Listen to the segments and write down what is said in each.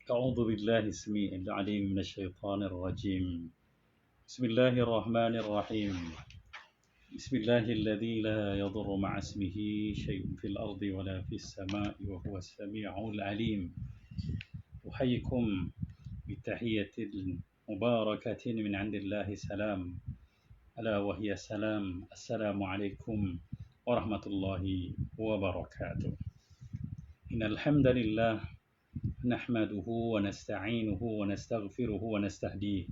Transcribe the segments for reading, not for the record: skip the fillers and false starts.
أعوذ بالله السميع العليم من الشيطان الرجيم. بسم الله الرحمن الرحيم. بسم الله الذي لا يضر مع اسمه شيء في الأرض ولا في السماء وهو السميع العليم. أحييكم بتحية مباركة من عند الله سلام، ألا وهي السلام عليكم ورحمة الله وبركاته. إن الحمد لله نحمده ونستعينه ونستغفره ونستهديه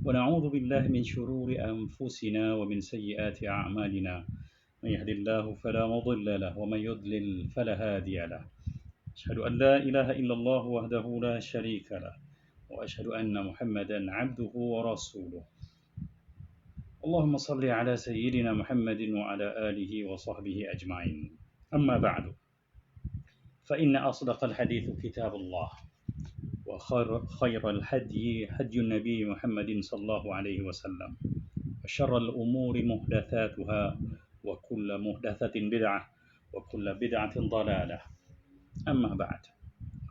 ونعوذ بالله من شرور أنفسنا ومن سيئات أعمالنا. من يهد الله فلا مضل له ومن يضلل فلا هادي له. أشهد أن لا إله إلا الله وحده لا شريك له وأشهد أن محمدا عبده ورسوله. اللهم صل على سيدنا محمد وعلى آله وصحبه أجمعين. أما بعد، فإن أصدق الحديث كتاب الله، وخير الهدي هدي النبي محمد صلى الله عليه وسلم، وشر الأمور محدثاتها، وكل محدثة بدعة، وكل بدعة ضلالة. أما بعد،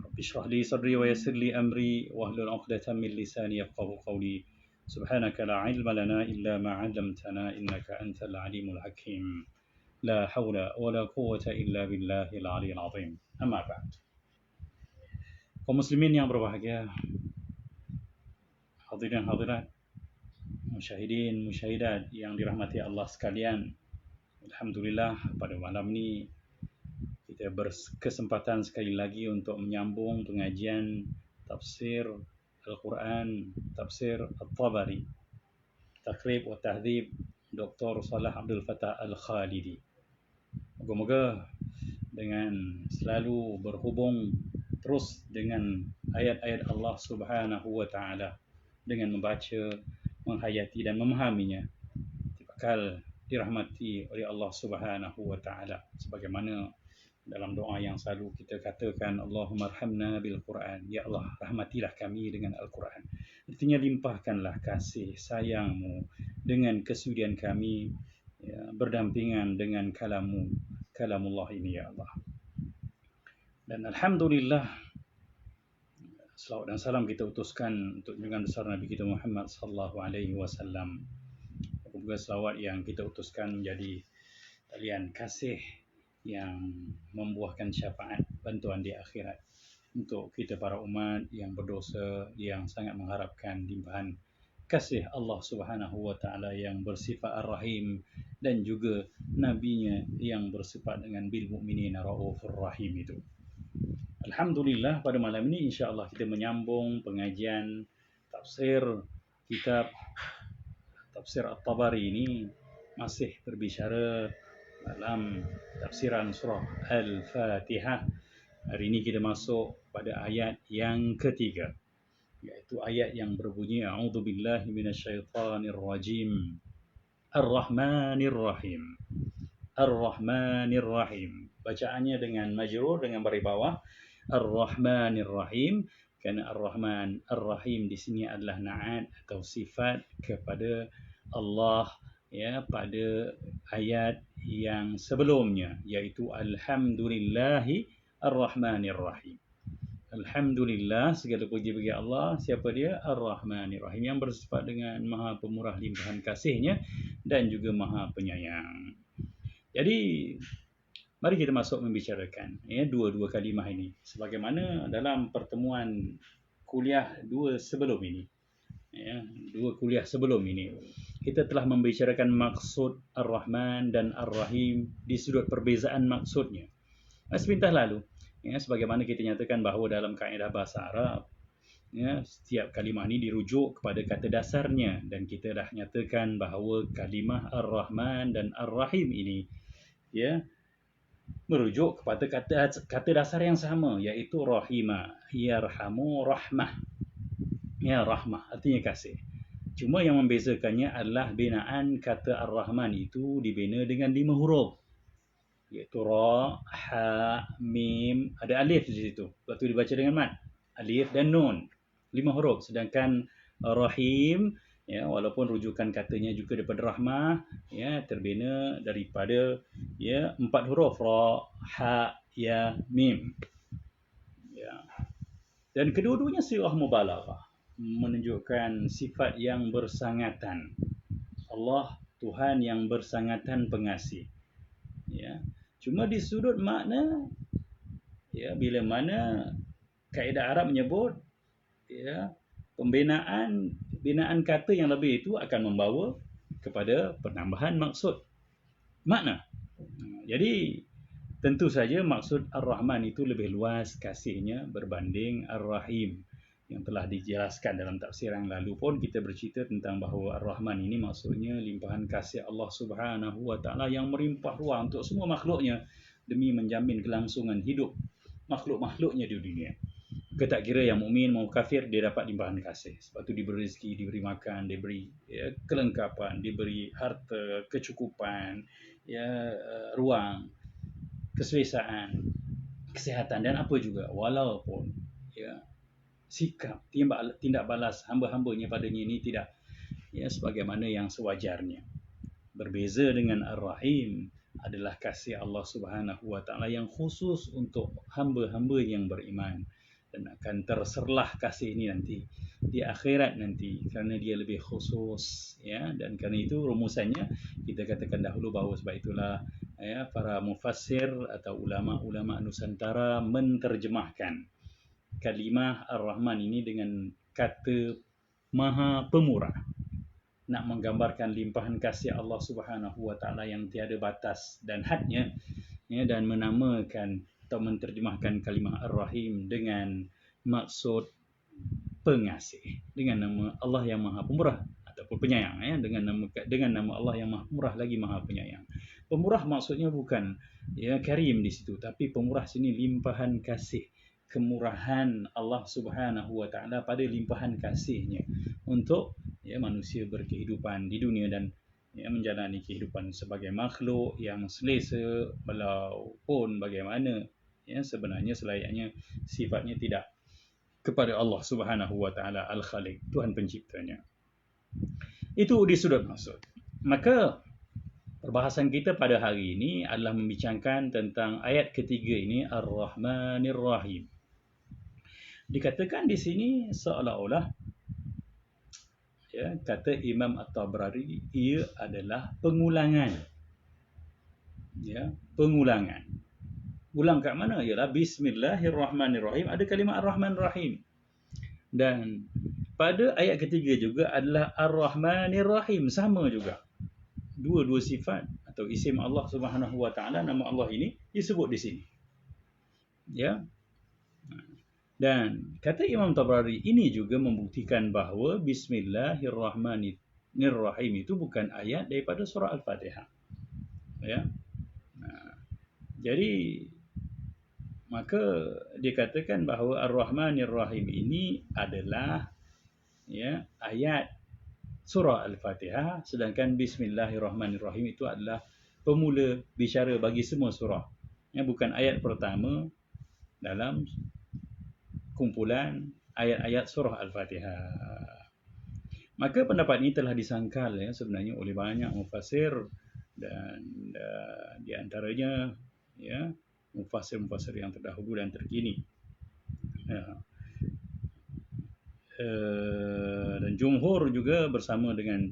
رب اشرح لي صدري ويسر لي أمري واحلل عقدة من لساني يفقهوا قولي. سبحانك لا علم لنا إلا ما علمتنا إنك أنت العليم الحكيم. لا حول ولا قوة إلا بالله العلي العظيم. أما بعد. Kaum muslimin yang berbahagia, hadirin hadirat, musyahidin musyahidat yang dirahmati Allah sekalian. Alhamdulillah, pada malam ini kita berkesempatan sekali lagi untuk menyambung pengajian tafsir Al-Quran, tafsir At-Tabari, Taqrib wa Tahdhib Dr. Salah Abdul Fattah Al-Khalidi. Moga-moga dengan selalu berhubung terus dengan ayat-ayat Allah Subhanahu wa taala, dengan membaca, menghayati dan memahaminya, bakal dirahmati oleh Allah Subhanahu wa taala, sebagaimana dalam doa yang selalu kita katakan, Allahumma arhamna bil Quran, ya Allah rahmatilah kami dengan Al-Quran. Artinya limpahkanlah kasih sayangmu dengan kesudian kami, ya, berdampingan dengan kalamullah ini, ya Allah. Dan alhamdulillah, selawat dan salam kita utuskan untuk junjungan besar Nabi kita Muhammad sallallahu alaihi wasallam. Juga selawat yang kita utuskan menjadi talian kasih yang membuahkan syafaat bantuan di akhirat untuk kita para umat yang berdosa, yang sangat mengharapkan limpahan kasih Allah Subhanahu wa taala yang bersifat Ar-Rahim, dan juga nabinya yang bersifat dengan bil mukminina raufur rahim itu. Alhamdulillah, pada malam ini insya-Allah kita menyambung pengajian tafsir kitab tafsir At-Tabari ini, masih berbicara dalam tafsiran surah Al-Fatihah. Hari ini kita masuk pada ayat yang ketiga, iaitu ayat yang berbunyi A'udzubillahi minasyaitonir rajim. Ar-Rahmanir Rahim. Ar-Rahmanir Rahim. Bacaannya dengan majrur, dengan baris bawah. Ar-Rahmanir Rahim. Kerana Ar-Rahman, Ar-Rahim di sini adalah na'at atau sifat kepada Allah, ya, pada ayat yang sebelumnya, iaitu Alhamdulillahi Ar-Rahmanir Rahim. Alhamdulillah, segala puji bagi Allah. Siapa dia? Ar-Rahmanir Rahim, yang bersifat dengan maha pemurah limpahan kasihnya dan juga maha penyayang. Jadi mari kita masuk membicarakan, ya, dua-dua kalimah ini, sebagaimana dalam pertemuan kuliah dua kuliah sebelum ini kita telah membicarakan maksud Ar-Rahman dan Ar-Rahim di sudut perbezaan maksudnya. Sebentar lalu, ya, sebagaimana kita nyatakan bahawa dalam kaedah bahasa Arab, ya, setiap kalimah ini dirujuk kepada kata dasarnya, dan kita dah nyatakan bahawa kalimah Ar-Rahman dan Ar-Rahim ini, ya, merujuk kepada kata dasar yang sama, iaitu rahimah, yarhamu, rahmah. Ya, rahmah artinya kasih. Cuma yang membezakannya adalah binaan kata Ar-Rahman itu dibina dengan 5 huruf, iaitu ra, ha, mim, ada alif di situ. Lepas tu dibaca dengan mat, alif dan nun, 5 huruf. Sedangkan Rahim, ya, walaupun rujukan katanya juga daripada rahmah, ya, terbina daripada, ya, 4 huruf, ra, ha, ya, mim, ya. Dan kedua-duanya sirah mubalaghah, menunjukkan sifat yang bersangatan. Allah Tuhan yang bersangatan pengasih. Ya. Cuma di sudut makna, ya, bila mana kaedah Arab menyebut, ya, binaan kata yang lebih itu akan membawa kepada penambahan maksud makna. Jadi tentu saja maksud Ar-Rahman itu lebih luas kasihnya berbanding Ar-Rahim, yang telah dijelaskan dalam tafsir yang lalu pun kita bercerita tentang bahawa Ar-Rahman ini maksudnya limpahan kasih Allah Subhanahu wa taala yang melimpah ruah untuk semua makhluknya demi menjamin kelangsungan hidup makhluk-makhluknya di dunia. Tak kira yang mukmin mau kafir, dia dapat limpahan kasih. Sebab tu diberi rezeki, diberi makan, diberi, ya, kelengkapan, diberi harta, kecukupan, ya, ruang, keselesaan, kesihatan dan apa juga. Walaupun, ya, sikap tindak balas hamba-hambanya padanya ini tidak, ya, sebagaimana yang sewajarnya. Berbeza dengan Ar-Rahim adalah kasih Allah Subhanahu wa taala yang khusus untuk hamba-hamba yang beriman, dan akan terserlah kasih ini nanti di akhirat nanti kerana dia lebih khusus, ya. Dan kerana itu rumusannya kita katakan dahulu bahawa sebab itulah, ya, para mufassir atau ulama-ulama Nusantara menterjemahkan kalimah Ar-Rahman ini dengan kata Maha Pemurah, nak menggambarkan limpahan kasih Allah Subhanahu wa taala yang tiada batas dan hadnya, ya, dan menamakan atau menterjemahkan kalimah Ar-Rahim dengan maksud pengasih, dengan nama Allah yang Maha Pemurah ataupun penyayang, ya, dengan nama Allah yang Maha Pemurah lagi Maha Penyayang. Pemurah maksudnya bukan, ya, karim di situ, tapi pemurah sini limpahan kasih, kemurahan Allah Subhanahu wa taala pada limpahan kasihnya untuk, ya, manusia berkehidupan di dunia dan, ya, menjalani kehidupan sebagai makhluk yang selesa walaupun bagaimana, ya, sebenarnya selayaknya sifatnya tidak kepada Allah Subhanahu wa taala Al-Khaliq, Tuhan penciptanya. Itu di sudut maksud. Maka perbahasan kita pada hari ini adalah membincangkan tentang ayat ketiga ini, Ar-Rahmanir Rahim. Dikatakan di sini seolah-olah, ya, kata Imam At-Tabrani, ia adalah pengulangan. Ya, pengulangan. Ulang kat mana? Ialah Bismillahirrahmanirrahim, ada kalimah Ar-Rahman Rahim. Dan pada ayat ketiga juga adalah Ar-Rahmanir Rahim, sama juga. Dua-dua sifat atau isim Allah Subhanahu wa taala, nama Allah ini disebut di sini. Ya. Dan kata Imam Tabrani ini juga membuktikan bahawa Bismillahirrahmanirrahim itu bukan ayat daripada surah Al-Fatihah. Ya. Jadi maka dikatakan bahawa Ar-Rahmanir Rahim ini adalah, ya, ayat surah Al-Fatihah, sedangkan Bismillahirrahmanirrahim itu adalah pemula bicara bagi semua surah. Ya, bukan ayat pertama dalam kumpulan ayat-ayat surah Al-Fatihah. Maka pendapat ini telah disangkal, ya, sebenarnya oleh banyak mufassir dan di antaranya, ya, mufassir-mufassir yang terdahulu dan terkini. Ya. Dan jumhur juga bersama dengan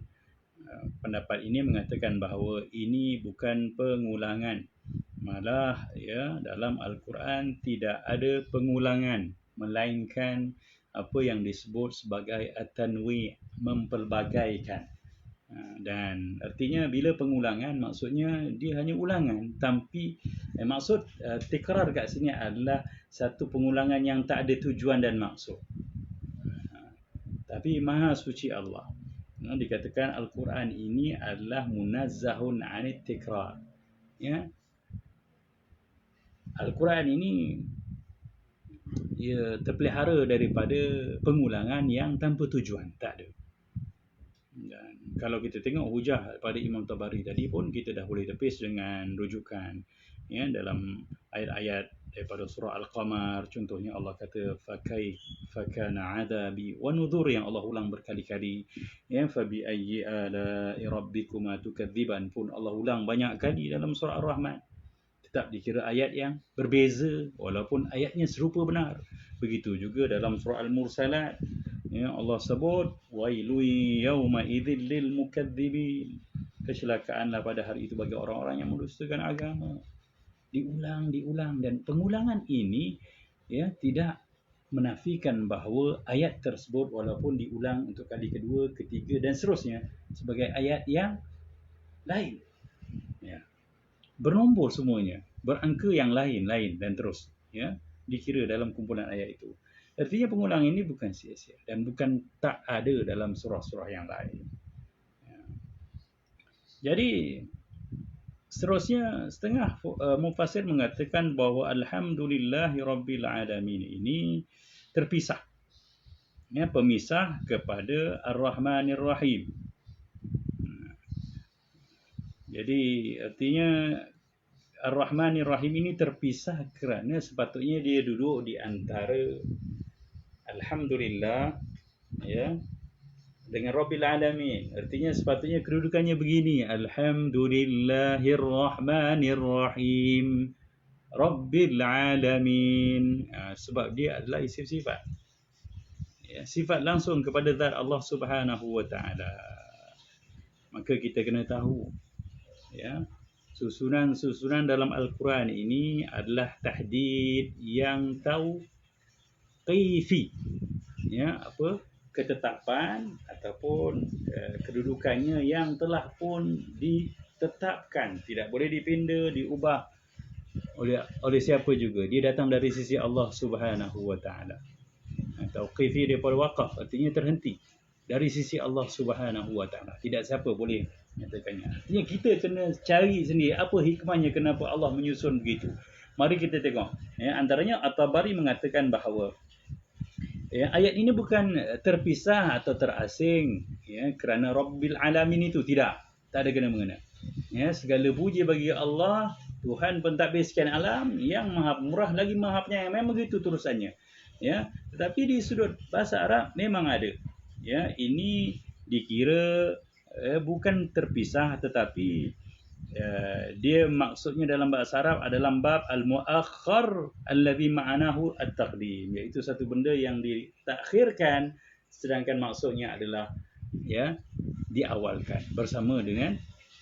pendapat ini mengatakan bahawa ini bukan pengulangan. Malah, ya, dalam Al-Quran tidak ada pengulangan, melainkan apa yang disebut sebagai at-tanwi', mempelbagaikan. Dan artinya bila pengulangan maksudnya dia hanya ulangan, tapi maksud tikrar kat sini adalah satu pengulangan yang tak ada tujuan dan maksud. Tapi Maha Suci Allah, dikatakan Al-Quran ini adalah munazzahun 'anit tikrar. Ya. Al-Quran ini, ia terpelihara daripada pengulangan yang tanpa tujuan, tak ada. Dan kalau kita tengok hujah pada Imam Tabari tadi pun, kita dah boleh tepis dengan rujukan, ya, dalam ayat-ayat daripada surah Al-Qamar. Contohnya Allah kata fakana adabi wa nudhur, yang Allah ulang berkali-kali. Ya, fa bi ayyi ala'i rabbikuma tukadziban pun Allah ulang banyak kali dalam surah Ar-Rahman. tetap dikira ayat yang berbeza walaupun ayatnya serupa benar. Begitu juga dalam surah Al-Mursalat, ya, Allah sebut wailun yauma idzil lil mukadzibin. Kecelakaanlah pada hari itu bagi orang-orang yang mendustakan agama. Diulang dan pengulangan ini ya tidak menafikan bahawa ayat tersebut walaupun diulang untuk kali kedua, ketiga dan seterusnya sebagai ayat yang lain, ya, bernombor semuanya, berangka yang lain dan terus, ya, dikira dalam kumpulan ayat itu. Artinya pengulangan ini bukan sia-sia dan bukan tak ada dalam surah-surah yang lain. Ya. Jadi seterusnya setengah mufassir mengatakan bahawa alhamdulillahirabbil alamin ini terpisah, ya, pemisah kepada Ar-Rahmanir Rahim. Jadi artinya Ar-Rahmanir Rahim ini terpisah kerana sepatutnya dia duduk di antara Alhamdulillah, ya, dengan Rabbil Alamin. Artinya sepatutnya kedudukannya begini, Alhamdulillahirrahmanirrahim Rabbil Alamin. Sebab dia adalah isim sifat, ya, sifat langsung kepada zat Allah Subhanahu wa taala. Maka kita kena tahu, ya, susunan dalam Al-Quran ini adalah tahdid yang tauqifi, ya, apa, ketetapan ataupun kedudukannya yang telah pun ditetapkan, tidak boleh dipinda, diubah oleh siapa juga. Dia datang dari sisi Allah Subhanahu wa taala. Tauqifi daripada waqaf, artinya terhenti dari sisi Allah Subhanahu wa taala. Tidak siapa boleh nyatakannya. Artinya kita kena cari sendiri apa hikmahnya kenapa Allah menyusun begitu. Mari kita tengok. Ya, antaranya At-Tabari mengatakan bahawa, ya, ayat ini bukan terpisah atau terasing, ya, kerana Rabbil Alamin itu tidak ada kena-mengena. Ya, segala puji bagi Allah, Tuhan pentadbir sekian alam yang Maha Murah lagi Maha Penyayang. Memang begitu terusannya. Ya, tetapi di sudut bahasa Arab memang ada. Ya, ini dikira bukan terpisah, tetapi dia maksudnya dalam bahasa Arab adalah bab al-muakhkhar alladhi ma'anahu at-taqdim, iaitu satu benda yang ditakhirkan sedangkan maksudnya adalah, ya, diawalkan bersama dengan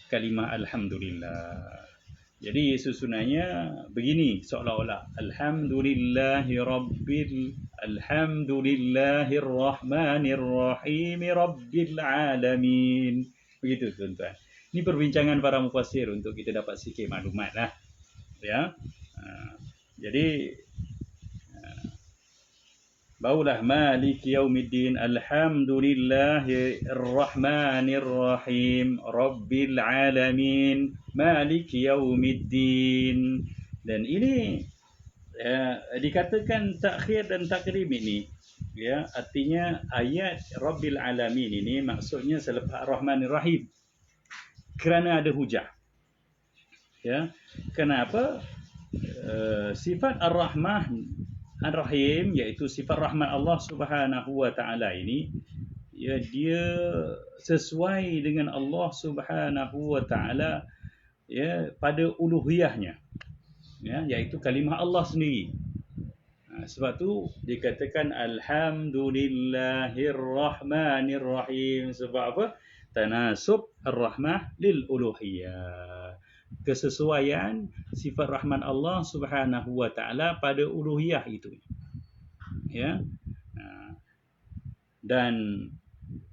kalimah alhamdulillah. Jadi susunannya begini seolah-olah alhamdulillahirrahmanirrahim rabbil alamin. Begitu tuan-tuan. Ini perbincangan para mufassir untuk kita dapat sikit maklumat lah, ya. Jadi barulah maliki yaumiddin alhamdulillahirrahmanirrahim rabbil alamin maliki yaumiddin. Dan ini dikatakan takhir dan takrim ini, ya, artinya ayat rabbil alamin ini maksudnya selepas ar-rahmanir rahim kerana ada hujah, ya. Kenapa? Sifat ar-rahman ar-rahim, iaitu sifat rahmat Allah Subhanahu wa taala ini, ya, dia sesuai dengan Allah Subhanahu wa taala, ya, pada uluhiyahnya, ya, iaitu kalimah Allah sendiri. Sebab tu dikatakan alhamdulillahirrahmanirrahim. Sebab apa? Tanasub ar-rahmah lil uluhiyah. Kesesuaian sifat rahman Allah Subhanahu wa taala pada uluhiyah itu, ya. Dan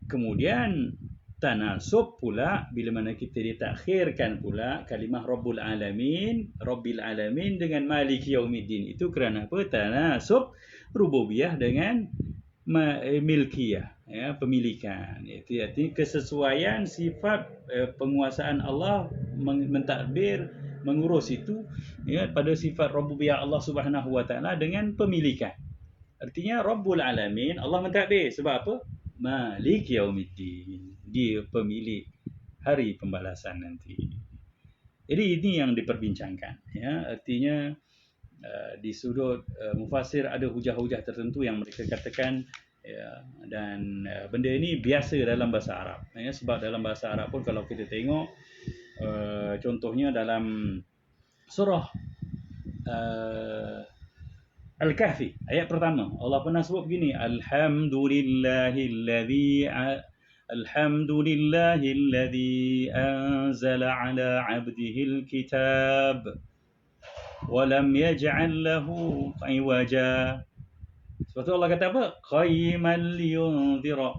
kemudian tanasub pula bila mana kita ditakhirkan pula kalimah Rabbul Alamin, Rabbil Alamin dengan Maliki Yaumiddin, itu kerana apa? Tanasub rububiyah dengan milkiyah, ya, pemilikan. Itu artinya kesesuaian sifat penguasaan Allah mentadbir, mengurus itu, ya, pada sifat rububiyah Allah Subhanahu wa taala dengan pemilikan. Artinya Rabbul Alamin, Allah mentadbir. Sebab apa? Malik Yaumiddin, dia pemilik hari pembalasan nanti. Jadi ini yang diperbincangkan, ya. Artinya di sudut mufassir ada hujah-hujah tertentu yang mereka katakan, ya, dan benda ini biasa dalam bahasa Arab, ya. Sebab dalam bahasa Arab pun kalau kita tengok contohnya dalam surah Al-Kahfi ayat pertama. Allah pernah sebut begini, Alhamdulillahilladzi anzala ala 'abdihil kitab wa lam yaj'al lahu 'iwaja. Sebab tu Allah kata apa? Qayyiman liyunzira.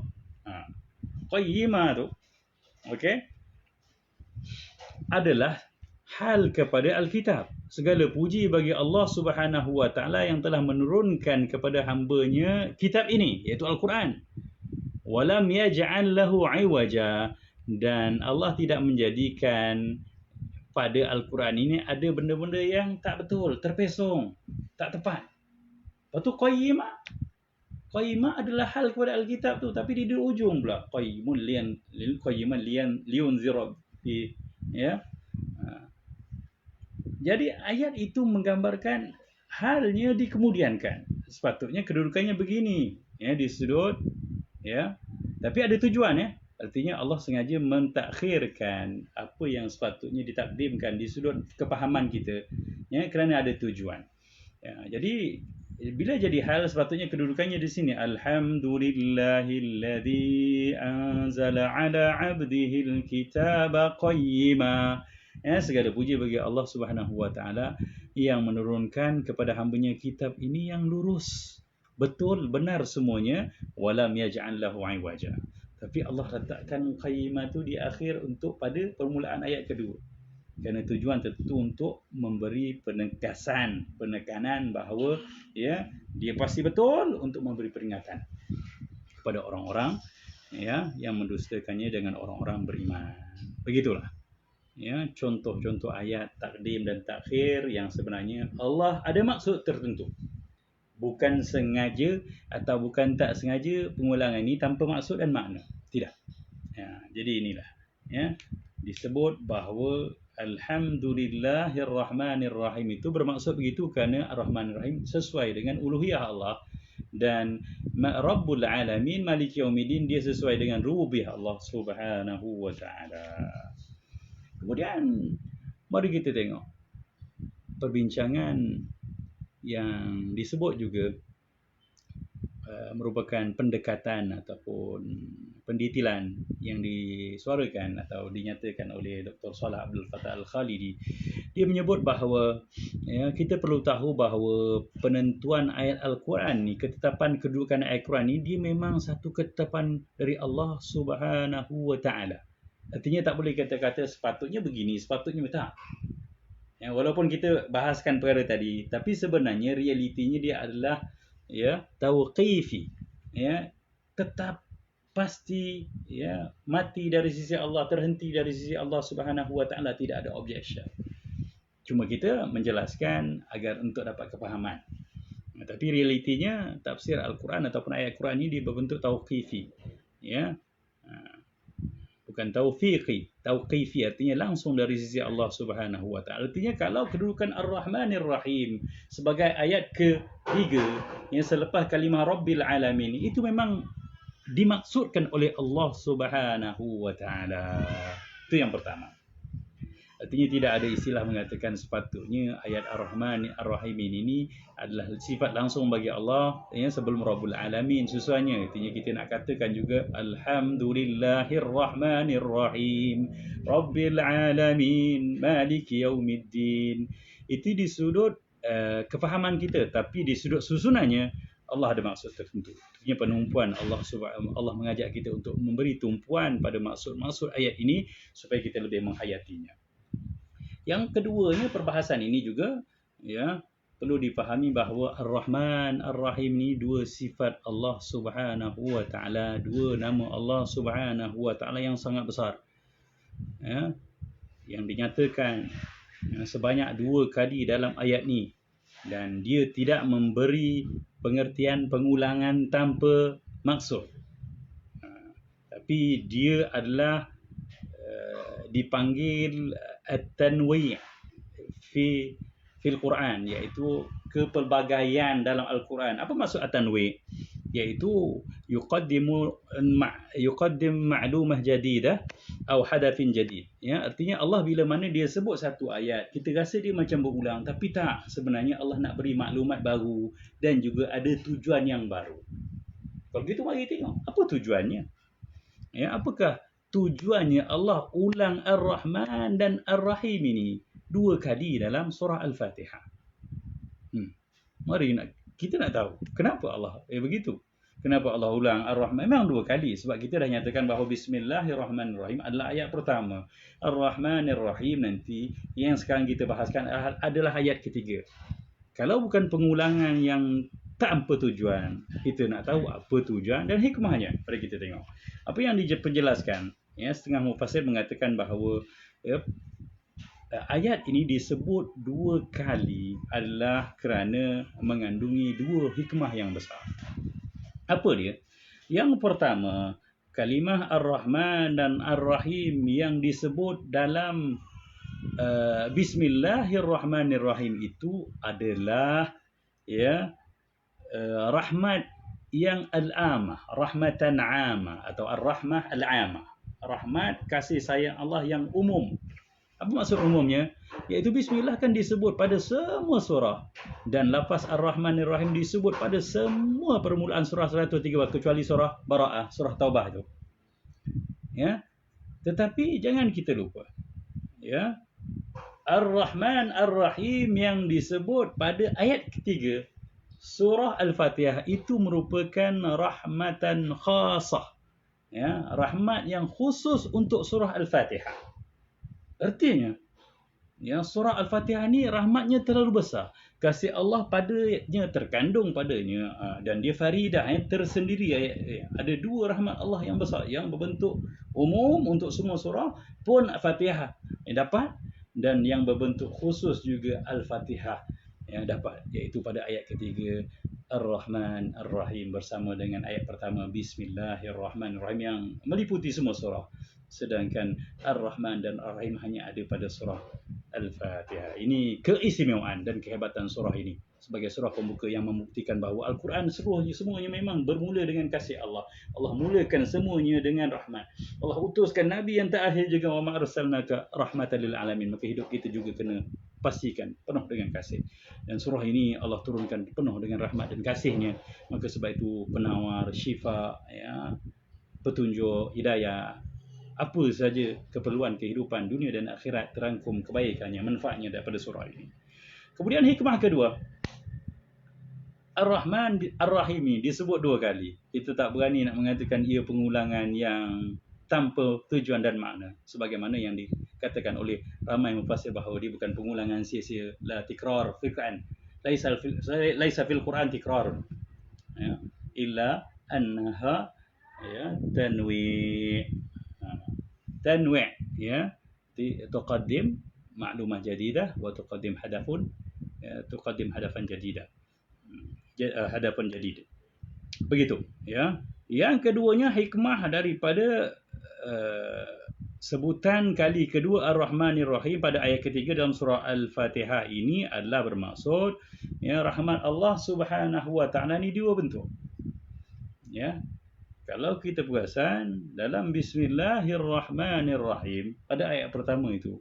Qayyima tu, okey, adalah hal kepada Alkitab. Segala puji bagi Allah Subhanahu wa taala yang telah menurunkan kepada hamba-Nya kitab ini, iaitu Al-Quran. Walam yaj'al lahu 'iwaja, dan Allah tidak menjadikan pada Al-Quran ini ada benda-benda yang tak betul, terpesong, tak tepat. Lepas tu qayyimah adalah hal kepada Alkitab tu, tapi di ujung pula qayyiman liyunzira bi, ya. Jadi ayat itu menggambarkan halnya dikemudiankan. Sepatutnya kedudukannya begini, ya, di sudut, ya. Tapi ada tujuan, ya. Artinya Allah sengaja mentakhirkan apa yang sepatutnya ditakdimkan di sudut kepahaman kita, ya, kerana ada tujuan. Ya, jadi bila jadi hal, sepatutnya kedudukannya di sini, Alhamdulillahilladzi anzala ala 'abdihil kitaba qayyima. Ya, segala puji bagi Allah Subhanahu wa taala yang menurunkan kepada hamba-Nya kitab ini yang lurus, betul, benar semuanya, walam yaj'al lahu 'iwaja. Tapi Allah letakkan qayyima tu di akhir untuk pada permulaan ayat kedua, kerana tujuan tertentu untuk memberi penekanan bahawa, ya, dia pasti betul, untuk memberi peringatan kepada orang-orang, ya, yang mendustakannya dengan orang-orang beriman. Begitulah, ya, contoh-contoh ayat takdim dan takhir yang sebenarnya Allah ada maksud tertentu. Bukan sengaja atau bukan tak sengaja pengulangan ini tanpa maksud dan makna. Tidak. Ya, jadi inilah, ya, disebut bahawa Alhamdulillahirrahmanirrahim itu bermaksud begitu kerana Ar-Rahman Ar-Rahim sesuai dengan uluhiyah Allah, dan Rabbul Alamin Maliki Yaumiddin dia sesuai dengan rububiyah Allah Subhanahu wa taala. Kemudian mari kita tengok perbincangan yang disebut juga merupakan pendekatan ataupun pendetilan yang disuarakan atau dinyatakan oleh Dr. Salah Abdul Fattah Al-Khalidi. Dia menyebut bahawa, ya, kita perlu tahu bahawa penentuan ayat Al-Quran ni, ketetapan kedudukan ayat Al-Quran ni, dia memang satu ketetapan dari Allah Subhanahu wa taala. Artinya tak boleh kata-kata sepatutnya begini, sepatutnya tak. Ya, walaupun kita bahaskan perkara tadi, tapi sebenarnya realitinya dia adalah, ya, tauqifi, ya, tetap pasti, ya, mati dari sisi Allah, terhenti dari sisi Allah Subhanahu wa taala, tidak ada objection. Cuma kita menjelaskan agar untuk dapat kepahaman. Tapi realitinya tafsir Al-Quran ataupun ayat Al-Quran ini dia berbentuk tauqifi, ya. Bukan tauqifi artinya langsung dari sisi Allah Subhanahu wa taala. Artinya kalau kedudukan Ar-Rahmanir Rahim sebagai ayat ketiga yang selepas kalimah Rabbil Alamin, itu memang dimaksudkan oleh Allah Subhanahu wa taala. Itu yang pertama. Artinya tidak ada istilah mengatakan sepatutnya ayat Ar-Rahman Ar-Rahim ini adalah sifat langsung bagi Allah, ya, sebelum Rabbul Alamin sesuanya. Artinya kita nak katakan juga Alhamdulillahirrahmanirrahim Rabbil Alamin Maliki Yaumiddin. Itu di sudut kefahaman kita, tapi di sudut susunannya Allah ada maksud tertentu. Artinya penumpuan Allah mengajak kita untuk memberi tumpuan pada maksud-maksud ayat ini supaya kita lebih menghayatinya. Yang keduanya, perbahasan ini juga, ya, perlu dipahami bahawa Ar-Rahman Ar-Rahim ni dua sifat Allah Subhanahu wa taala, dua nama Allah Subhanahu wa taala yang sangat besar, ya, yang dinyatakan, ya, sebanyak 2 kali dalam ayat ni, dan dia tidak memberi pengertian pengulangan tanpa maksud, tapi dia adalah dipanggil at-tanwi' fil Quran, iaitu kepelbagaian dalam Al-Quran. Apa maksud at-tanwi'? iaitu yuqaddim ma'lumah jadidah atau hadathin jadid. Ya, artinya Allah bila mana dia sebut satu ayat, kita rasa dia macam berulang, tapi tak, sebenarnya Allah nak beri maklumat baru dan juga ada tujuan yang baru. Kalau gitu mari tengok apa tujuannya. Ya, apakah tujuannya Allah ulang Ar-Rahman dan Ar-Rahim ini 2 kali dalam surah Al-Fatihah? Mari kita nak tahu kenapa Allah begitu. Kenapa Allah ulang Ar-Rahman? Memang 2 kali sebab kita dah nyatakan bahawa Bismillahirrahmanirrahim adalah ayat pertama. Ar-Rahmanir-Rahim nanti yang sekarang kita bahaskan adalah ayat ketiga. Kalau bukan pengulangan yang tanpa tujuan, kita nak tahu apa tujuan dan hikmahnya. Mari kita tengok. Apa yang dipenjelaskan, ya, setengah mufassir mengatakan bahawa ayat ini disebut 2 kali adalah kerana mengandungi 2 hikmah yang besar. Apa dia? Yang pertama, kalimah Ar-Rahman dan Ar-Rahim yang disebut dalam Bismillahirrahmanirrahim itu adalah, ya, rahmat yang al-amah, rahmatan amah atau ar-rahmah al-amah. Rahmat kasih sayang Allah yang umum. Apa maksud umumnya? Iaitu Bismillah kan disebut pada semua surah dan lafaz Ar-Rahmanir-Rahim disebut pada semua permulaan surah 103 kecuali surah Bara'ah, surah Taubah itu. Ya. Tetapi jangan kita lupa, ya, Ar-Rahman Ar-Rahim yang disebut pada ayat ketiga surah Al-Fatihah itu merupakan rahmatan khasah. Ya, rahmat yang khusus untuk surah Al-Fatihah. Artinya, ya, surah Al-Fatihah ni rahmatnya terlalu besar. Kasih Allah padanya terkandung padanya, dan dia faridah, tersendiri. Ada 2 rahmat Allah yang besar yang berbentuk umum untuk semua surah pun Al-Fatihah yang dapat, dan yang berbentuk khusus juga Al-Fatihah yang dapat, iaitu pada ayat ketiga Ar-Rahman Ar-Rahim bersama dengan ayat pertama Bismillahirrahmanirrahim yang meliputi semua surah. Sedangkan Ar-Rahman dan Ar-Rahim hanya ada pada surah Al-Fatihah. Ini keistimewaan dan kehebatan surah ini sebagai surah pembuka yang membuktikan bahawa Al-Quran semuanya memang bermula dengan kasih Allah. Allah mulakan semuanya dengan rahmat. Allah utuskan Nabi yang terakhir juga, wa ma arsalnaka rahmatan lil alamin. Maka hidup kita juga kena pastikan penuh dengan kasih. Dan surah ini Allah turunkan penuh dengan rahmat dan kasihnya. Maka sebab itu penawar, syifa, ya, petunjuk, hidayah, apa saja keperluan kehidupan dunia dan akhirat terangkum kebaikannya, manfaatnya daripada surah ini. Kemudian hikmah kedua, Ar-Rahman Ar-Rahim ini disebut 2 kali. Kita tak berani nak mengatakan ia pengulangan yang tanpa tujuan dan makna, sebagaimana yang dikatakan oleh ramai mufassir bahawa dia bukan pengulangan sia-sia, la tikrar fil Quran, laisa fil Quran tikrar, ya, illa annaha, ya, tanwi', ya, tuqaddim ma'lumah jadidah wa tuqaddim hadafun, ya, tuqaddim hadafan jadidah, hadafan jadid. Begitu, ya. Yang keduanya hikmah daripada sebutan kali kedua Ar-Rahmanir-Rahim pada ayat ketiga dalam surah Al-Fatihah ini adalah bermaksud, ya, rahmat Allah Subhanahu wa taala ni 2 bentuk. Ya. Kalau kita perasan dalam Bismillahirrahmanirrahim pada ayat pertama itu,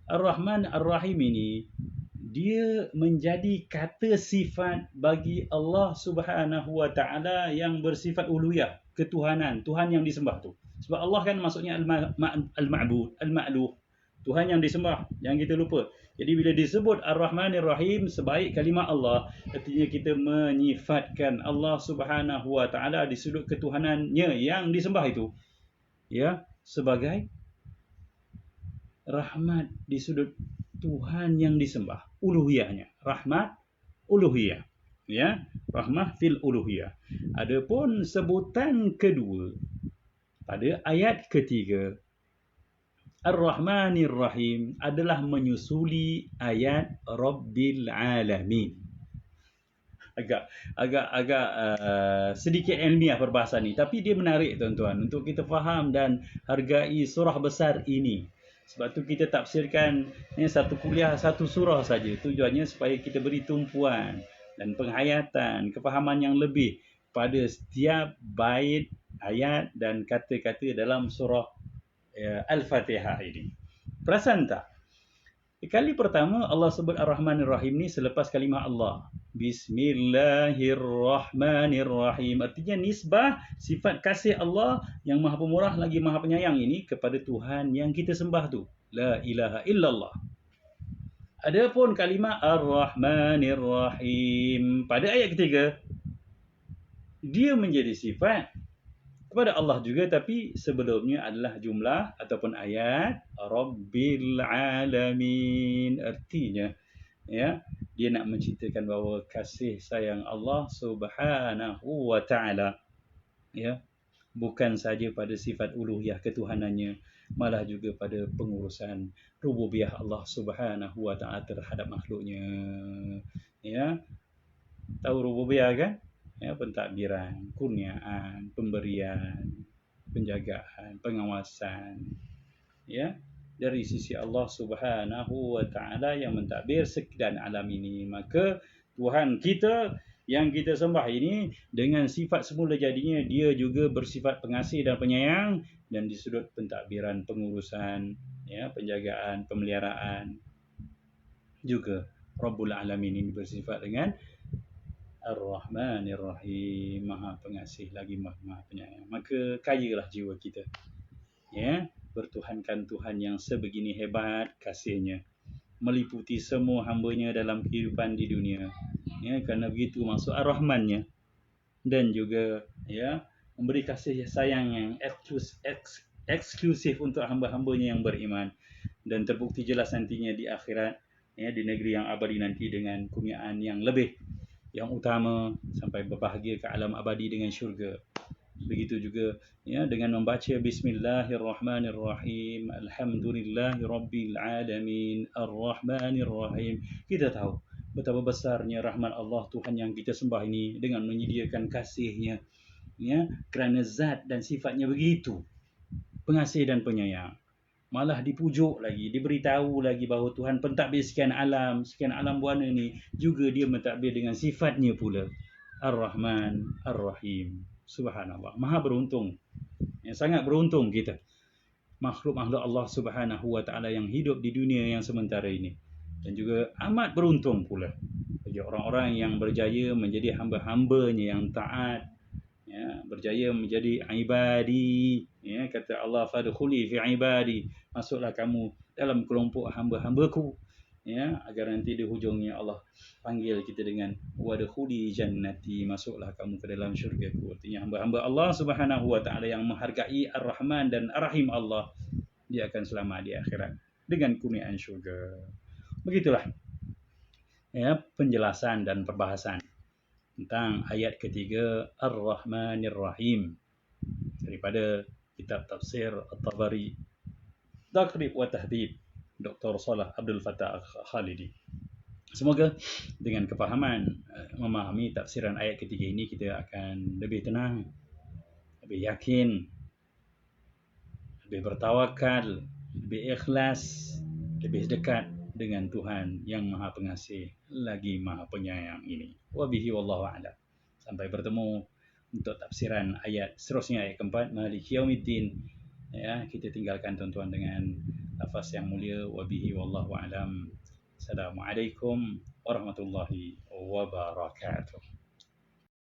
Ar-Rahman Ar-Rahim ini dia menjadi kata sifat bagi Allah Subhanahu wa taala yang bersifat uluhiyah, ketuhanan, Tuhan yang disembah tu. Sebab Allah kan maksudnya al-ma'bud, al-ma'luh, Tuhan yang disembah, yang kita lupa. Jadi bila disebut Ar-Rahmanir-Rahim sebaik kalimah Allah, artinya kita menyifatkan Allah Subhanahu wa taala di sudut ketuhanannya yang disembah itu, ya, sebagai rahmat di sudut Tuhan yang disembah, uluhiyahnya, rahmat uluhiyah, ya, rahmah fil uluhiyah. Adapun sebutan kedua pada ayat ketiga Ar-Rahmanir-Rahim adalah menyusuli ayat Rabbil Alamin. Agak sedikit ilmiah perbahasan ni, tapi dia menarik tuan-tuan untuk kita faham dan hargai surah besar ini. Sebab tu kita tafsirkan satu kuliah satu surah saja. Tujuannya supaya kita beri tumpuan dan penghayatan, kefahaman yang lebih pada setiap bait, ayat dan kata-kata dalam surah Al-Fatihah ini. Perasan tak? Kali pertama Allah sebut Ar-Rahman Ar-Rahim ni selepas kalimah Allah. Bismillahirrahmanirrahim. Artinya nisbah sifat kasih Allah yang Maha Pemurah lagi Maha Penyayang ini kepada Tuhan yang kita sembah tu. La ilaha illallah. Adapun kalimah Ar-Rahmanir-Rahim pada ayat ketiga, dia menjadi sifat kepada Allah juga, tapi sebelumnya adalah jumlah ataupun ayat Rabbil Alamin. Artinya ya, dia nak menceritakan bahawa kasih sayang Allah Subhanahu wa taala ya, bukan saja pada sifat uluhiyah ketuhanannya, malah juga pada pengurusan rububiyah Allah Subhanahu wa taala terhadap makhluknya. Ya, tahu rububiyah kan? Ya, pentadbiran, kurniaan, pemberian, penjagaan, pengawasan. Ya, dari sisi Allah Subhanahu wa taala yang mentadbir sekian alam ini. Maka Tuhan kita yang kita sembah ini dengan sifat semula jadinya, dia juga bersifat pengasih dan penyayang, dan di sudut pentadbiran, pengurusan, ya, penjagaan, pemeliharaan juga Rabbul Alamin ini bersifat dengan Ar-Rahmanir-Rahim, Maha Pengasih lagi Maha Penyayang. Maka kayalah jiwa kita, ya, bertuhankan Tuhan yang sebegini hebat kasihnya, meliputi semua hamba-Nya dalam kehidupan di dunia. Ya, kerana begitu masuk Ar-Rahman-Nya, dan juga ya, memberi kasih sayang yang eksklusif untuk hamba-hambanya yang beriman, dan terbukti jelas nantinya di akhirat, ya, di negeri yang abadi nanti dengan kurniaan yang lebih, yang utama, sampai berbahagia ke alam abadi dengan syurga. Begitu juga ya, dengan membaca Bismillahirrahmanirrahim, Alhamdulillahirabbil alamin, Ar-Rahmanirrahim, kita tahu betapa besarnya rahmat Allah Tuhan yang kita sembah ini dengan menyediakan kasih-Nya, ya, kerana zat dan sifatnya begitu pengasih dan penyayang. Malah dipujuk lagi, diberitahu lagi bahawa Tuhan pentadbir sekian alam buana ni juga dia mentadbir dengan sifatnya pula, Ar-Rahman Ar-Rahim. Subhanallah, maha beruntung, ya, sangat beruntung kita, makhluk-makhluk Allah Subhanahu wa taala yang hidup di dunia yang sementara ini. Dan juga amat beruntung pula bagi orang-orang yang berjaya menjadi hamba-hambanya yang taat, ya, berjaya menjadi ibadi, ya, kata Allah, fadkhuli fi ibadi, masuklah kamu dalam kelompok hamba-hambaku, ya, agar nanti di hujungnya Allah panggil kita dengan wadkhuli jannati, masuklah kamu ke dalam syurgaku. Artinya hamba-hamba Allah Subhanahu wa taala yang menghargai Ar-Rahman dan Ar-Rahim Allah, dia akan selamat di akhirat dengan kurniaan syurga. Begitulah ya, penjelasan dan perbahasan tentang ayat ketiga Ar-Rahmanir-Rahim daripada kitab tafsir At-Tabari, Taqrib wa Tahdhib, Dr. Salah Abdul Fattah Khalidi. Semoga dengan kefahaman memahami tafsiran ayat ketiga ini, kita akan lebih tenang, lebih yakin, lebih bertawakal, lebih ikhlas, lebih dekat dengan Tuhan yang Maha Pengasih lagi Maha Penyayang ini. Wabihi wallahu a'lam. Sampai bertemu untuk tafsiran ayat seterusnya, ayat keempat, Maliki Yaumiddin. Ya, kita tinggalkan tuan-tuan dengan lafaz yang mulia. Wabihi wallahu a'lam. Assalamualaikum warahmatullahi wabarakatuh.